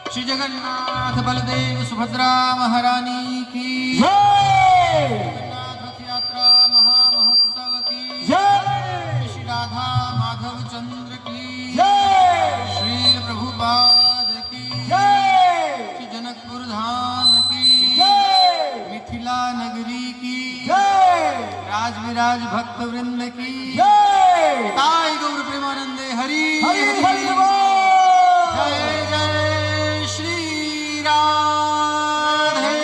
श्री जगन्नाथ बलदेव सुभद्रा महारानी की जगन्नाथ रथ यात्रा महामहोत्सव की श्री राधा माधव चंद्र की श्री प्रभुपाद की श्री जनकपुर धाम की मिथिला नगरी की राज विराज भक्त वृंद की ताई गौर प्रेमानंदे हरि हरि जय जय श्री राधे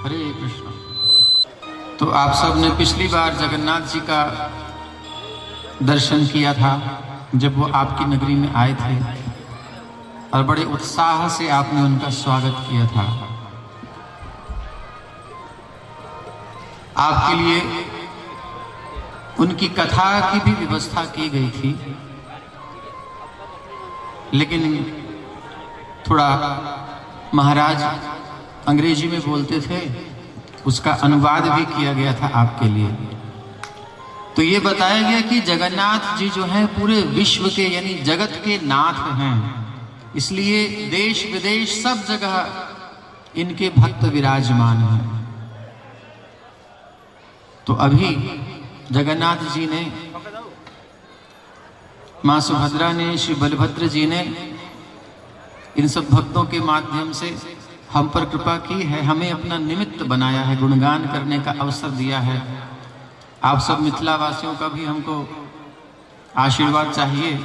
हरे कृष्ण। तो आप सब ने पिछली बार जगन्नाथ जी का दर्शन किया था जब वो आपकी नगरी में आए थे और बड़े उत्साह से आपने उनका स्वागत किया था। आपके लिए उनकी कथा की भी व्यवस्था की गई थी, लेकिन थोड़ा महाराज अंग्रेजी में बोलते थे, उसका अनुवाद भी किया गया था आपके लिए। तो ये बताया गया कि जगन्नाथ जी जो हैं पूरे विश्व के यानी जगत के नाथ हैं, इसलिए देश विदेश सब जगह इनके भक्त विराजमान हैं। तो अभी जगन्नाथ जी ने, मां सुभद्रा ने, श्री बलभद्र जी ने इन सब भक्तों के माध्यम से हम पर कृपा की है, हमें अपना निमित्त बनाया है, गुणगान करने का अवसर दिया है। आप सब मिथिला वासियों का भी हमको आशीर्वाद चाहिए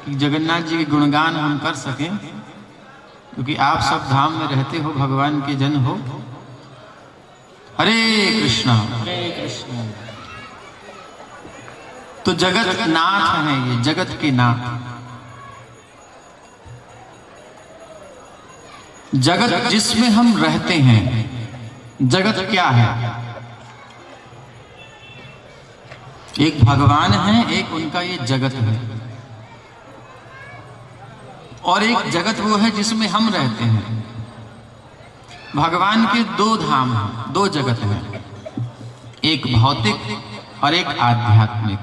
कि जगन्नाथ जी के गुणगान हम कर सकें, क्योंकि आप सब धाम में रहते हो, भगवान के जन हो। हरे कृष्णा हरे कृष्णा। तो जगत नाथ हैं, ये जगत के नाथ। जगत जिसमें हम रहते हैं, जगत क्या है? एक भगवान है, एक उनका ये जगत है, और एक जगत वो है जिसमें हम रहते हैं। भगवान के दो धाम हैं, दो जगत हैं, एक भौतिक और एक आध्यात्मिक।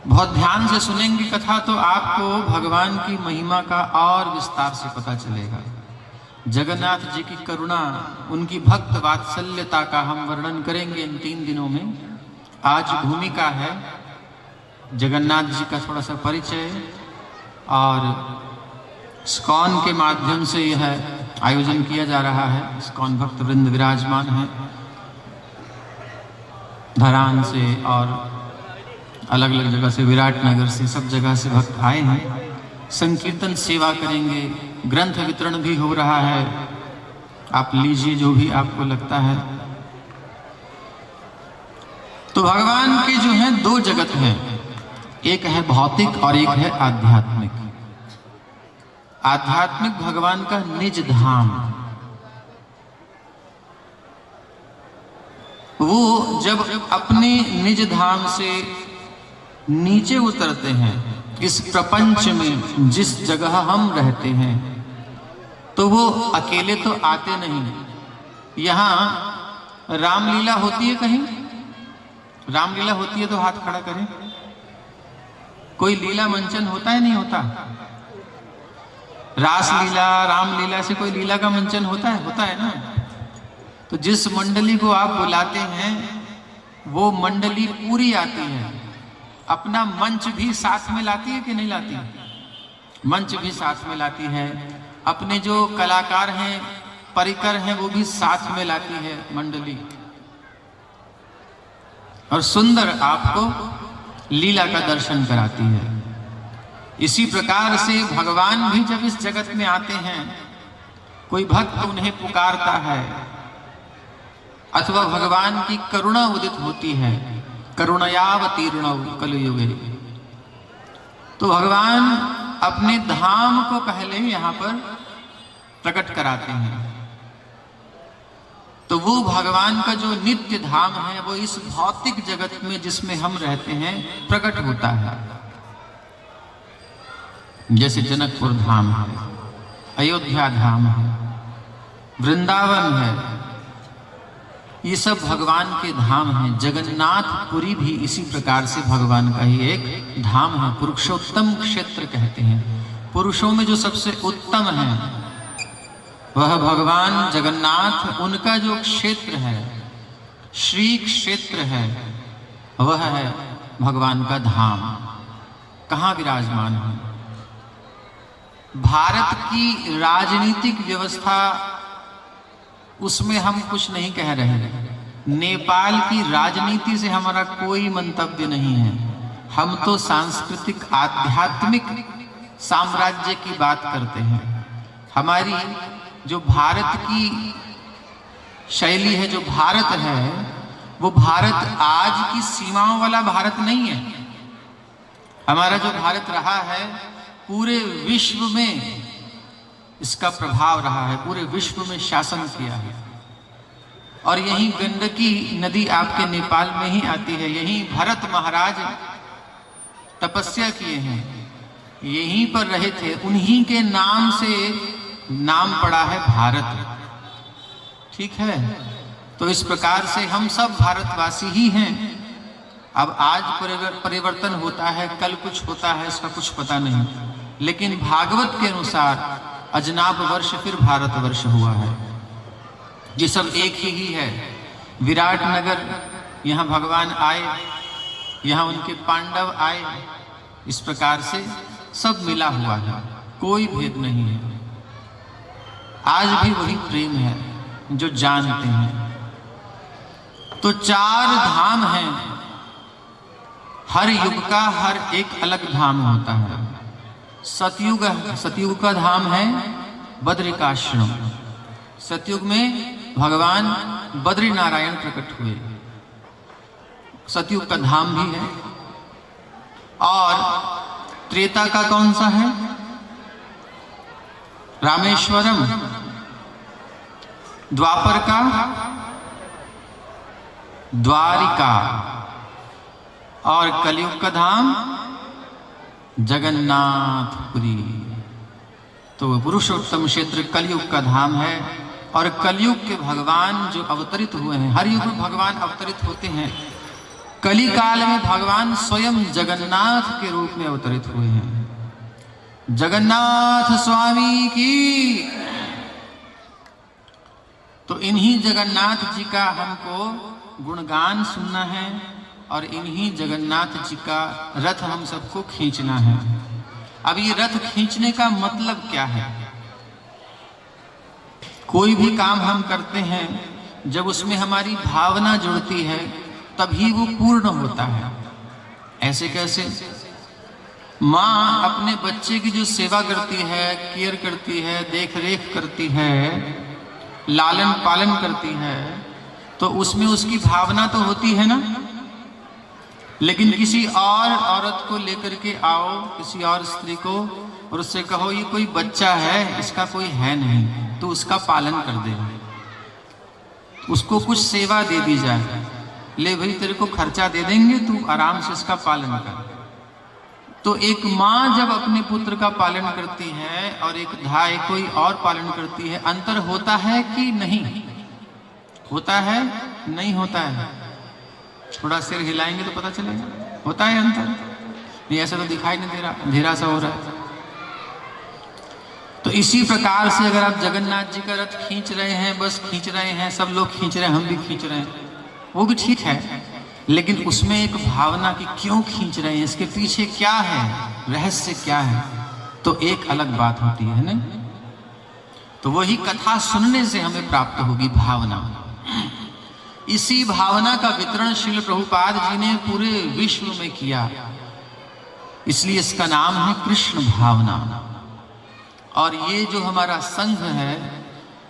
बहुत ध्यान से सुनेंगे कथा तो आपको भगवान की महिमा का और विस्तार से पता चलेगा। जगन्नाथ जी की करुणा, उनकी भक्त वात्सल्यता का हम वर्णन करेंगे इन 3 दिनों में। आज भूमिका है जगन्नाथ जी का थोड़ा सा परिचय, और स्कॉन के माध्यम से यह आयोजन किया जा रहा है। स्कॉन भक्त वृंद विराजमान है, धरान से और अलग अलग जगह से, विराटनगर से, सब जगह से भक्त आए हैं। संकीर्तन सेवा करेंगे, ग्रंथ वितरण भी हो रहा है, आप लीजिए जो भी आपको लगता है। तो भगवान के जो है दो जगत हैं, एक है भौतिक और एक है आध्यात्मिक। आध्यात्मिक भगवान का निज धाम, वो जब अपने निज धाम से नीचे उतरते हैं इस प्रपंच में, जिस जगह हम रहते हैं, तो वो अकेले तो आते नहीं। यहां रामलीला होती है, कहीं रामलीला होती है तो हाथ खड़ा करें। कोई लीला मंचन होता है, नहीं होता? रासलीला, रामलीला से कोई लीला का मंचन होता है ना। तो जिस मंडली को आप बुलाते हैं वो मंडली पूरी आती है, अपना मंच भी साथ में लाती है कि नहीं लाती? मंच भी साथ में लाती है, अपने जो कलाकार हैं, परिकर हैं, वो भी साथ में लाती है मंडली, और सुंदर आपको लीला का दर्शन कराती है। इसी प्रकार से भगवान भी जब इस जगत में आते हैं, कोई भक्त उन्हें पुकारता है अथवा भगवान की करुणा उदित होती है, करुणयावतीर्ण कलयुगे, तो भगवान अपने धाम को पहले यहाँ पर प्रकट कराते हैं। तो वो भगवान का जो नित्य धाम है वो इस भौतिक जगत में जिसमें हम रहते हैं प्रकट होता है। जैसे जनकपुर धाम है, अयोध्या धाम है, वृंदावन है, ये सब भगवान के धाम हैं। जगन्नाथपुरी भी इसी प्रकार से भगवान का ही एक धाम है। पुरुषोत्तम क्षेत्र कहते हैं, पुरुषों में जो सबसे उत्तम है वह भगवान जगन्नाथ, उनका जो क्षेत्र है, श्री क्षेत्र है, वह है भगवान का धाम। कहाँ विराजमान है? भारत की राजनीतिक व्यवस्था, उसमें हम कुछ नहीं कह रहे हैं। नेपाल की राजनीति से हमारा कोई मंतव्य नहीं है। हम तो सांस्कृतिक आध्यात्मिक साम्राज्य की बात करते हैं। हमारी जो भारत की शैली है, जो भारत है, वो भारत आज की सीमाओं वाला भारत नहीं है। हमारा जो भारत रहा है पूरे विश्व में इसका प्रभाव रहा है, पूरे विश्व में शासन किया है। और यही गंडकी नदी आपके नेपाल में ही आती है। यही भरत महाराज तपस्या किए हैं, यहीं पर रहे थे, उन्हीं के नाम से नाम पड़ा है भारत। ठीक है, तो इस प्रकार से हम सब भारतवासी ही हैं। अब आज परिवर्तन होता है, कल कुछ होता है, इसका कुछ पता नहीं, लेकिन भागवत के अनुसार अजनाब वर्ष फिर भारतवर्ष हुआ है। ये सब एक ही है। विराट नगर, यहाँ भगवान आए, यहाँ उनके पांडव आए, इस प्रकार से सब मिला हुआ है, कोई भेद नहीं है। आज भी वही प्रेम है जो जानते हैं। तो चार धाम हैं, हर युग का हर एक अलग धाम होता है। सतयुग का धाम है बद्रिकाश्रम। सतयुग में भगवान बद्री नारायण प्रकट हुए, सतयुग का धाम भी है। और त्रेता का कौन सा है? रामेश्वरम। द्वापर का द्वारिका। और कलयुग का धाम जगन्नाथपुरी। तो पुरुषोत्तम क्षेत्र कलयुग का धाम है। और कलयुग के भगवान जो अवतरित हुए हैं, हर युग में भगवान अवतरित होते हैं, कली काल में भगवान स्वयं जगन्नाथ के रूप में अवतरित हुए हैं। जगन्नाथ स्वामी की। तो इन्हीं जगन्नाथ जी का हमको गुणगान सुनना है और इन्हीं जगन्नाथ जी का रथ हम सबको खींचना है। अब ये रथ खींचने का मतलब क्या है? कोई भी काम हम करते हैं, जब उसमें हमारी भावना जुड़ती है तभी वो पूर्ण होता है। ऐसे कैसे? माँ अपने बच्चे की जो सेवा करती है, केयर करती है, देख रेख करती है, लालन पालन करती है, तो उसमें उसकी भावना तो होती है ना। लेकिन किसी और औरत को लेकर के आओ, किसी और स्त्री को, और उससे कहो ये कोई बच्चा है, इसका कोई है नहीं, तो उसका पालन कर दे, उसको कुछ सेवा दे दी जाए, ले भाई तेरे को खर्चा दे देंगे, तू आराम से इसका पालन कर। तो एक माँ जब अपने पुत्र का पालन करती है और एक धाय कोई और पालन करती है, अंतर होता है कि नहीं होता है? नहीं होता है। थोड़ा सिर हिलाएंगे तो पता चलेगा, होता है अंतर? नहीं, ऐसा तो दिखाई नहीं दे रहा, अंधेरा सा हो रहा है। तो इसी प्रकार से अगर आप जगन्नाथ जी का रथ खींच रहे हैं, बस खींच रहे हैं, सब लोग खींच रहे हैं, हम भी खींच रहे हैं, वो भी ठीक है, लेकिन उसमें एक भावना की क्यों खींच रहे हैं, इसके पीछे क्या है, रहस्य क्या है, तो एक अलग बात होती है ना। तो वही कथा सुनने से हमें प्राप्त होगी भावना। इसी भावना का वितरण श्रील प्रभुपाद जी ने पूरे विश्व में किया, इसलिए इसका नाम है कृष्ण भावना। और ये जो हमारा संघ है,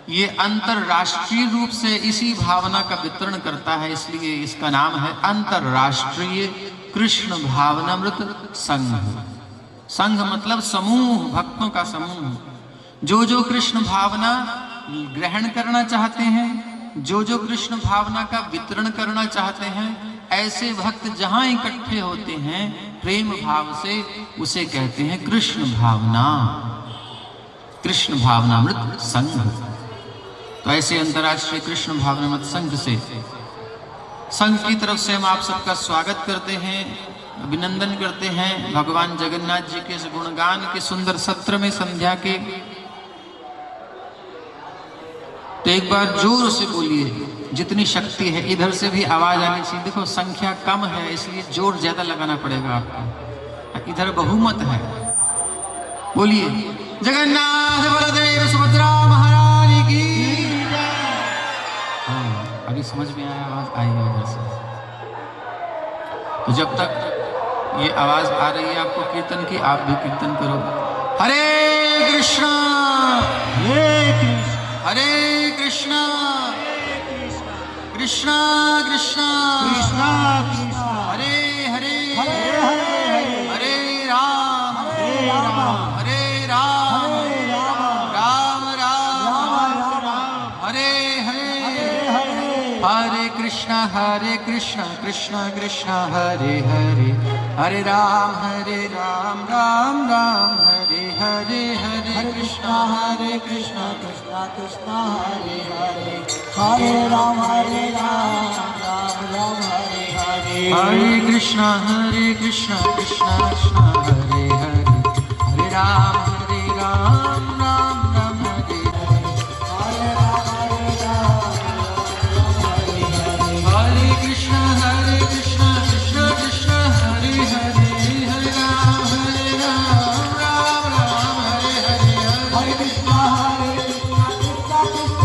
ये अंतरराष्ट्रीय रूप से इसी भावना का वितरण करता है, इसलिए इसका नाम है अंतरराष्ट्रीय कृष्ण भावनामृत संघ। संघ मतलब समूह, भक्तों का समूह। जो जो कृष्ण भावना ग्रहण करना चाहते हैं, जो जो कृष्ण भावना का वितरण करना चाहते हैं, ऐसे भक्त जहां इकट्ठे होते हैं प्रेम भाव से, उसे कहते हैं कृष्ण भावना, कृष्ण भावनामृत संघ। तो ऐसे अंतर्राष्ट्रीय कृष्ण भावनामृत संघ से, संघ की तरफ से हम आप सबका स्वागत करते हैं, अभिनंदन करते हैं। भगवान जगन्नाथ जी के इस गुणगान के सुंदर सत्र में संध्या के, तो एक बार जोर से बोलिए, जितनी शक्ति है। इधर से भी आवाज आनी चाहिए। देखो संख्या कम है इसलिए जोर ज्यादा लगाना पड़ेगा आपको, इधर बहुमत है। बोलिए जगन्नाथ बलदेव सुभद्रा महारानी की। हाँ, अभी समझ में आया, आवाज आई है इधर से। तो जब तक ये आवाज आ रही है आपको कीर्तन की, आप भी कीर्तन करो। हरे कृष्णा हरे कृष्णा कृष्णा कृष्णा कृष्णा हरे हरे हरे राम हरे राम राम राम हरे हरे हरे कृष्णा कृष्णा कृष्णा हरे हरे हरे राम राम राम हरे हरे हरे कृष्णा कृष्णा कृष्णा हरे हरे हरे राम राम राम हरे हरे हरे कृष्णा कृष्णा कृष्णा हरे हरे हरे राम राम राम हरे हरे हरे कृष्णा कृष्णा कृष्णा हरे हरे हरे राम राम राम हरे हरे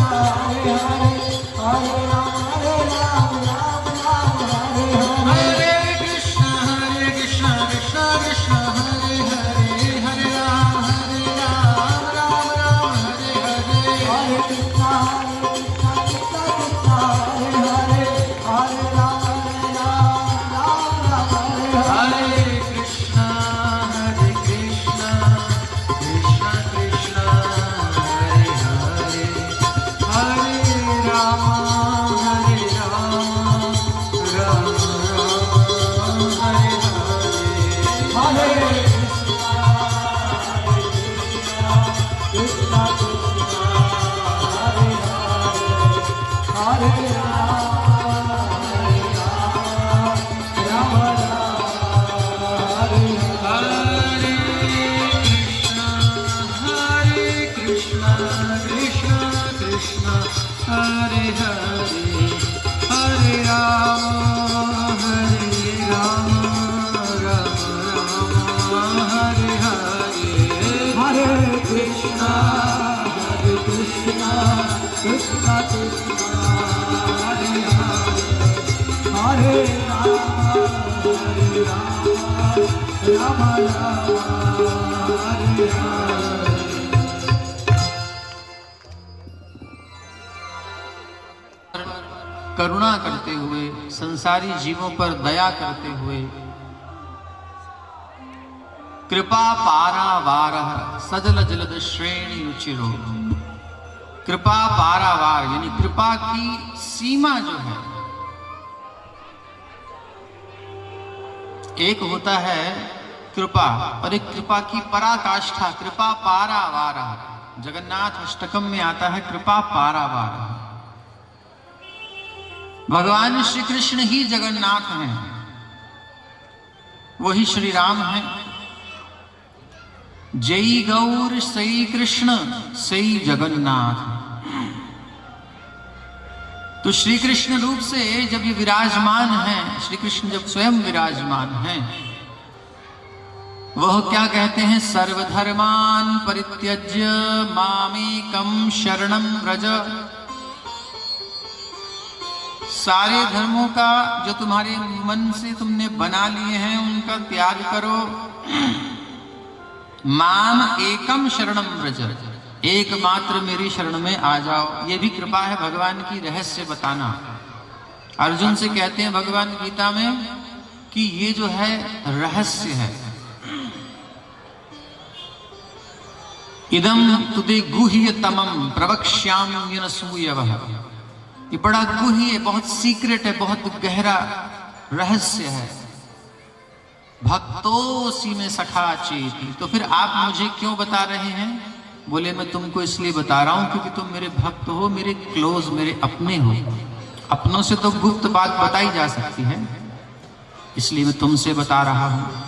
हरे कृष्णा कृष्णा हरे हरे हरे राम राम हरे कृष्णा कृष्णा कृष्णा हरे हरे हरे राम राम राम हरे हरे हरे कृष्णा कृष्णा हरे हरे हरे राम राम हरे कृष्णा कृष्णा कृष्णा हरे हरे हरे राम राम हरे हरे हरे कृष्णा हरे कृष्णा कृष्णा हरे हरे हरे राम राम राम हरे हरे हरे कृष्णा कृष्णा कृष्णा हरे हरे राम राम हरे हरे। करुणा करते हुए, संसारी जीवों पर दया करते हुए, कृपा पारावार सजल जलद श्रेणी रुचिरो। कृपा पारावार यानी कृपा की सीमा जो है, एक होता है कृपा और एक कृपा की पराकाष्ठा, कृपा पारावार। जगन्नाथ अष्टकम में आता है कृपा पारावार। भगवान श्री कृष्ण ही जगन्नाथ हैं, वही श्री राम हैं। जय गौर सई कृष्ण सई जगन्नाथ। तो श्री कृष्ण रूप से जब ये विराजमान हैं, श्री कृष्ण जब स्वयं विराजमान हैं, वह क्या कहते हैं? सर्वधर्मान परित्यज्य मामेकं शरणं व्रज। सारे धर्मों का जो तुम्हारे मन से तुमने बना लिए हैं उनका त्याग करो। माम एकम शरणम व्रज, एकमात्र मेरी शरण में आ जाओ। ये भी कृपा है भगवान की रहस्य बताना। अर्जुन से कहते हैं भगवान गीता में कि ये जो है रहस्य है, इदम तुदे गुह्यतमं प्रवक्ष्याम्यन सूयवः। ये बड़ा गुह्य, बहुत सीक्रेट है, बहुत गहरा रहस्य है। भक्तोसी में सखा चेती। तो फिर आप मुझे क्यों बता रहे हैं? बोले मैं तुमको इसलिए बता रहा हूं क्योंकि तुम मेरे भक्त हो, मेरे क्लोज, मेरे अपने हो। अपनों से तो गुप्त बात बताई जा सकती है, इसलिए मैं तुमसे बता रहा हूं।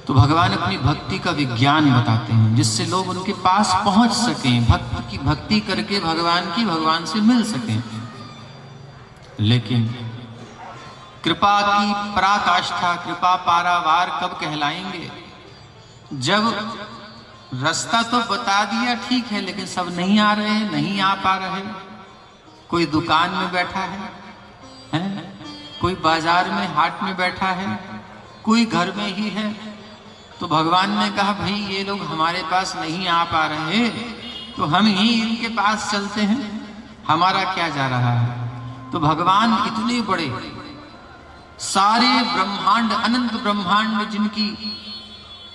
तो भगवान अपनी भक्ति का विज्ञान बताते हैं जिससे लोग उनके पास पहुंच सकें, भक्त की भक्ति करके भगवान से मिल सकें। लेकिन कृपा की पराकाष्ठा, कृपा पारावार कब कहलाएंगे? जब रास्ता तो बता दिया ठीक है, लेकिन सब नहीं आ रहे, नहीं आ पा रहे। कोई दुकान में बैठा है? कोई बाजार में हाट में बैठा है, कोई घर में ही है। तो भगवान ने कहा भाई ये लोग हमारे पास नहीं आ पा रहे, तो हम ही इनके पास चलते हैं, हमारा क्या जा रहा है। तो भगवान इतने बड़े, सारे ब्रह्मांड, अनंत ब्रह्मांड जिनकी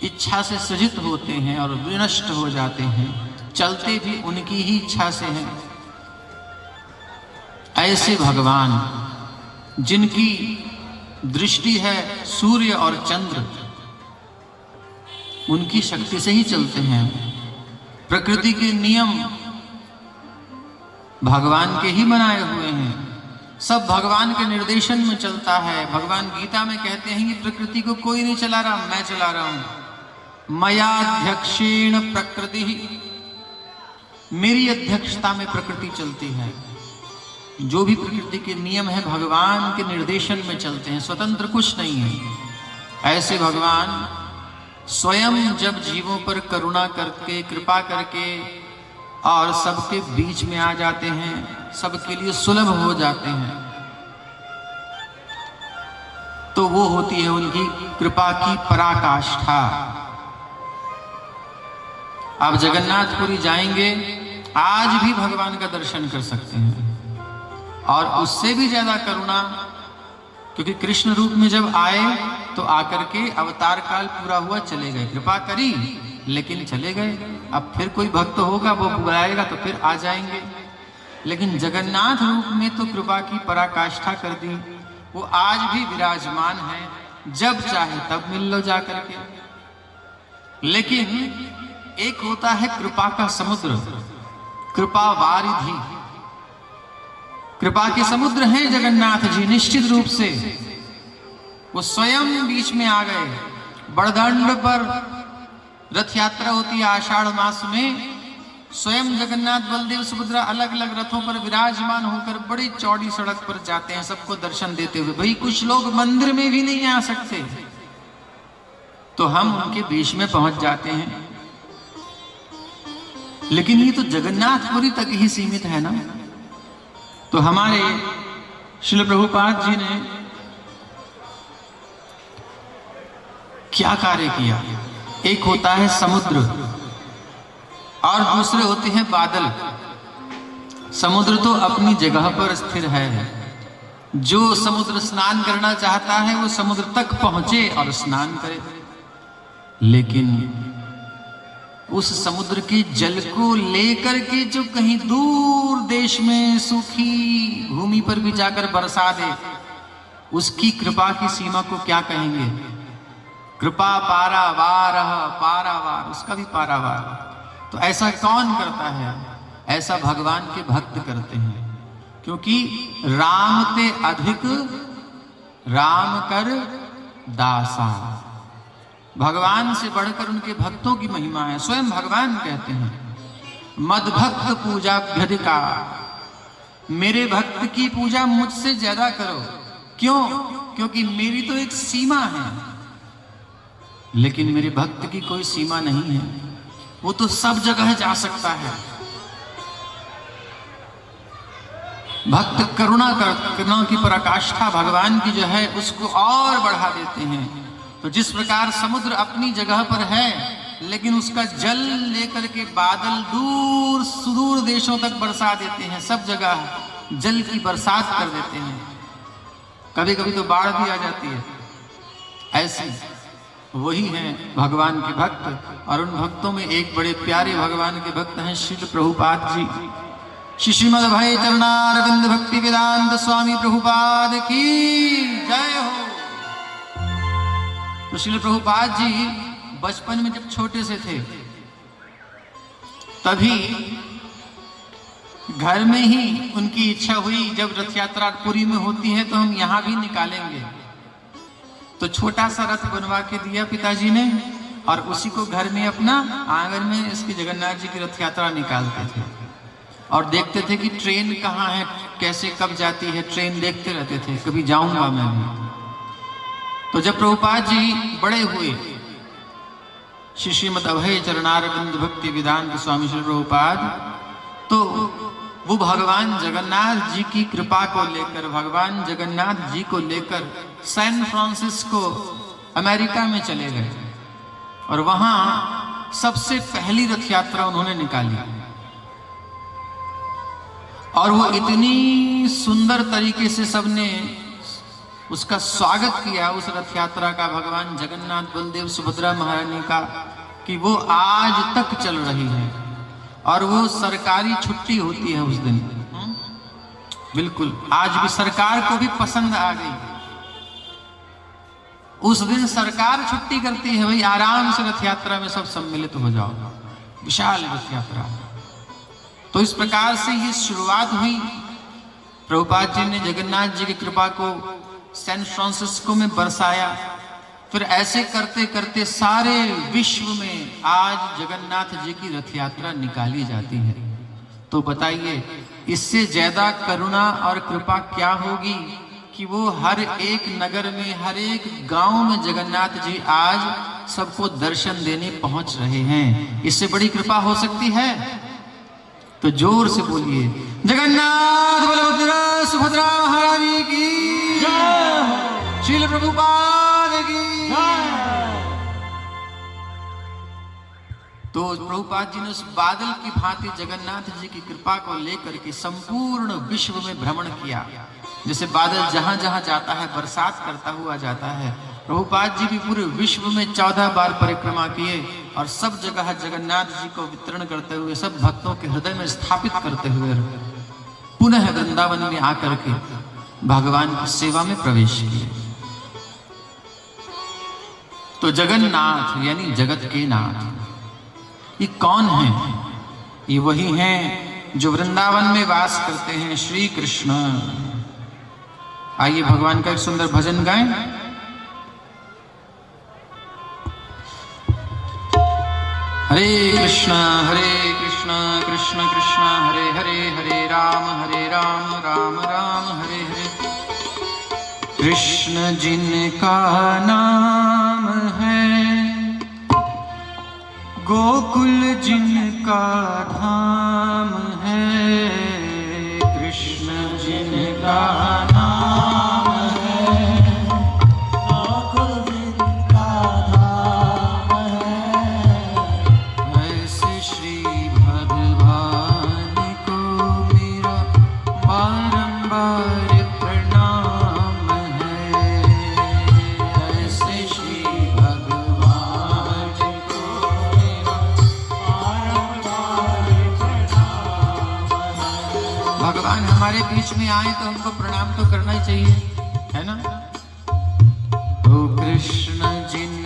इच्छा से सृजित होते हैं और विनष्ट हो जाते हैं, चलते भी उनकी ही इच्छा से हैं। ऐसे भगवान जिनकी दृष्टि है सूर्य और चंद्र, उनकी शक्ति से ही चलते हैं। प्रकृति के नियम भगवान के ही बनाए हुए हैं, सब भगवान के निर्देशन में चलता है। भगवान गीता में कहते हैं कि प्रकृति को कोई नहीं चला रहा, मैं चला रहा हूं। मयाध्यक्षेण प्रकृति, मेरी अध्यक्षता में प्रकृति चलती है। जो भी प्रकृति के नियम है भगवान के निर्देशन में चलते हैं, स्वतंत्र कुछ नहीं है। ऐसे भगवान स्वयं जब जीवों पर करुणा करके, कृपा करके और सबके बीच में आ जाते हैं, सबके लिए सुलभ हो जाते हैं, तो वो होती है उनकी कृपा की पराकाष्ठा। आप जगन्नाथपुरी जाएंगे, आज भी भगवान का दर्शन कर सकते हैं। और उससे भी ज्यादा करुणा, क्योंकि कृष्ण रूप में जब आए तो आकर के अवतार काल पूरा हुआ, चले गए, कृपा करी लेकिन चले गए। अब फिर कोई भक्त होगा वो बुलाएगा तो फिर आ जाएंगे। लेकिन जगन्नाथ रूप में तो कृपा की पराकाष्ठा कर दी। वो आज भी विराजमान है, जब चाहे तब मिल लो जा करके। लेकिन एक होता है कृपा का समुद्र, कृपा वारिधि। कृपा के समुद्र हैं जगन्नाथ जी, निश्चित रूप से वो स्वयं बीच में आ गए। बड़दंड पर रथ यात्रा होती है आषाढ़ मास में, स्वयं जगन्नाथ बलदेव सुभद्रा अलग अलग रथों पर विराजमान होकर बड़ी चौड़ी सड़क पर जाते हैं सबको दर्शन देते हुए। भाई कुछ लोग मंदिर में भी नहीं आ सकते, तो हम उनके बीच में पहुंच जाते हैं। लेकिन ये तो जगन्नाथपुरी तक ही सीमित है ना। तो हमारे श्रील प्रभुपाद जी ने क्या कार्य किया? एक होता है समुद्र और दूसरे होते हैं बादल। समुद्र तो अपनी जगह पर स्थिर है, जो समुद्र स्नान करना चाहता है वो समुद्र तक पहुंचे और स्नान करे। लेकिन उस समुद्र के जल को लेकर के जो कहीं दूर देश में सूखी भूमि पर भी जाकर बरसा दे, उसकी कृपा की सीमा को क्या कहेंगे? कृपा पारावार, पारावार, उसका भी पारावार। तो ऐसा कौन करता है? ऐसा भगवान के भक्त करते हैं, क्योंकि राम ते अधिक राम कर दासा। भगवान से बढ़कर उनके भक्तों की महिमा है। स्वयं भगवान कहते हैं मद भक्त पूजा भ्यधिका, मेरे भक्त की पूजा मुझसे ज्यादा करो। क्यों? क्योंकि मेरी तो एक सीमा है, लेकिन मेरे भक्त की कोई सीमा नहीं है, वो तो सब जगह जा सकता है। भक्त करुणा की पराकाष्ठा भगवान की जो है उसको और बढ़ा देते हैं। तो जिस प्रकार समुद्र अपनी जगह पर है, लेकिन उसका जल लेकर के बादल दूर सुदूर देशों तक बरसा देते हैं, सब जगह जल की बरसात कर देते हैं। कभी कभी तो बाढ़ भी आ जाती है। ऐसे वही हैं भगवान के भक्त, और उन भक्तों में एक बड़े प्यारे भगवान के भक्त हैं श्रील प्रभुपाद जी। श्री श्रीमद् अभय चरणारविंद भक्ति वेदांत स्वामी प्रभुपाद की जय हो। तो श्रील प्रभुपाद जी बचपन में जब छोटे से थे तभी घर में ही उनकी इच्छा हुई, जब रथ यात्रा पुरी में होती है तो हम यहां भी निकालेंगे। तो छोटा सा रथ बनवा के दिया पिताजी ने, और उसी को घर में अपना आंगन में इसकी जगन्नाथ जी की रथ यात्रा निकालते थे और देखते थे कि ट्रेन कहाँ है, कैसे कब जाती है ट्रेन, देखते रहते थे। कभी जाऊंगा मैं भी। तो जब प्रभुपाद जी बड़े हुए, श्री श्रीमद् अभय चरणारविंद भक्ति वेदांत स्वामी श्री प्रभुपाद, तो वो भगवान जगन्नाथ जी की कृपा को लेकर, भगवान जगन्नाथ जी को लेकर सैन फ्रांसिस्को अमेरिका में चले गए और वहां सबसे पहली रथ यात्रा उन्होंने निकाली। और वो इतनी सुंदर तरीके से सबने उसका स्वागत किया, उस रथ यात्रा का, भगवान जगन्नाथ बलदेव सुभद्रा महारानी का, कि वो आज तक चल रही है। और वो सरकारी छुट्टी होती है उस दिन, बिल्कुल आज भी सरकार को भी पसंद आ गई। उस दिन सरकार छुट्टी करती है, भाई आराम से रथ यात्रा में सब सम्मिलित हो जाओ, विशाल रथ यात्रा। तो इस प्रकार से ये शुरुआत हुई। प्रभुपाद जी ने जगन्नाथ जी की कृपा को सैन फ्रांसिस्को में बरसाया। फिर ऐसे करते करते सारे विश्व में आज जगन्नाथ जी की रथ यात्रा निकाली जाती है। तो बताइए इससे ज्यादा करुणा और कृपा क्या होगी कि वो हर एक नगर में, हर एक गांव में जगन्नाथ जी आज सबको दर्शन देने पहुंच रहे हैं। इससे बड़ी कृपा हो सकती है? तो जोर से बोलिए जगन्नाथ बलभद्र सुभद्रा महारानी की जय, श्रील प्रभुपाद की। तो प्रभुपाद जी ने उस बादल की भांति जगन्नाथ जी की कृपा को लेकर के संपूर्ण विश्व में भ्रमण किया। जैसे बादल जहां जहां जाता है बरसात करता हुआ जाता है, प्रभुपाद जी भी पूरे विश्व में 14 बार परिक्रमा किए और सब जगह जगन्नाथ जी को वितरण करते हुए, सब भक्तों के हृदय में स्थापित करते हुए पुनः वृंदावन में आकर के भगवान की सेवा में प्रवेश किए। तो जगन्नाथ यानी जगत के नाथ, ये कौन है? ये वही हैं जो वृंदावन में वास करते हैं, श्री कृष्ण। आइए भगवान का एक सुंदर भजन गाएं। हरे कृष्ण कृष्ण कृष्ण हरे हरे, हरे राम राम राम हरे हरे। कृष्ण जिनका नाम है, गोकुल जिनका धाम है। कृष्ण जिनका नाम है, गोकुल जिनका धाम है। ऐसे श्री भगवान को मेरा बारंबार प्रणाम है। ऐसे श्री भगवान को मेरा बारंबार प्रणाम है। भगवान हमारे बीच में आए तो हमको प्रणाम तो करना ही चाहिए, है ना? तो कृष्ण जिन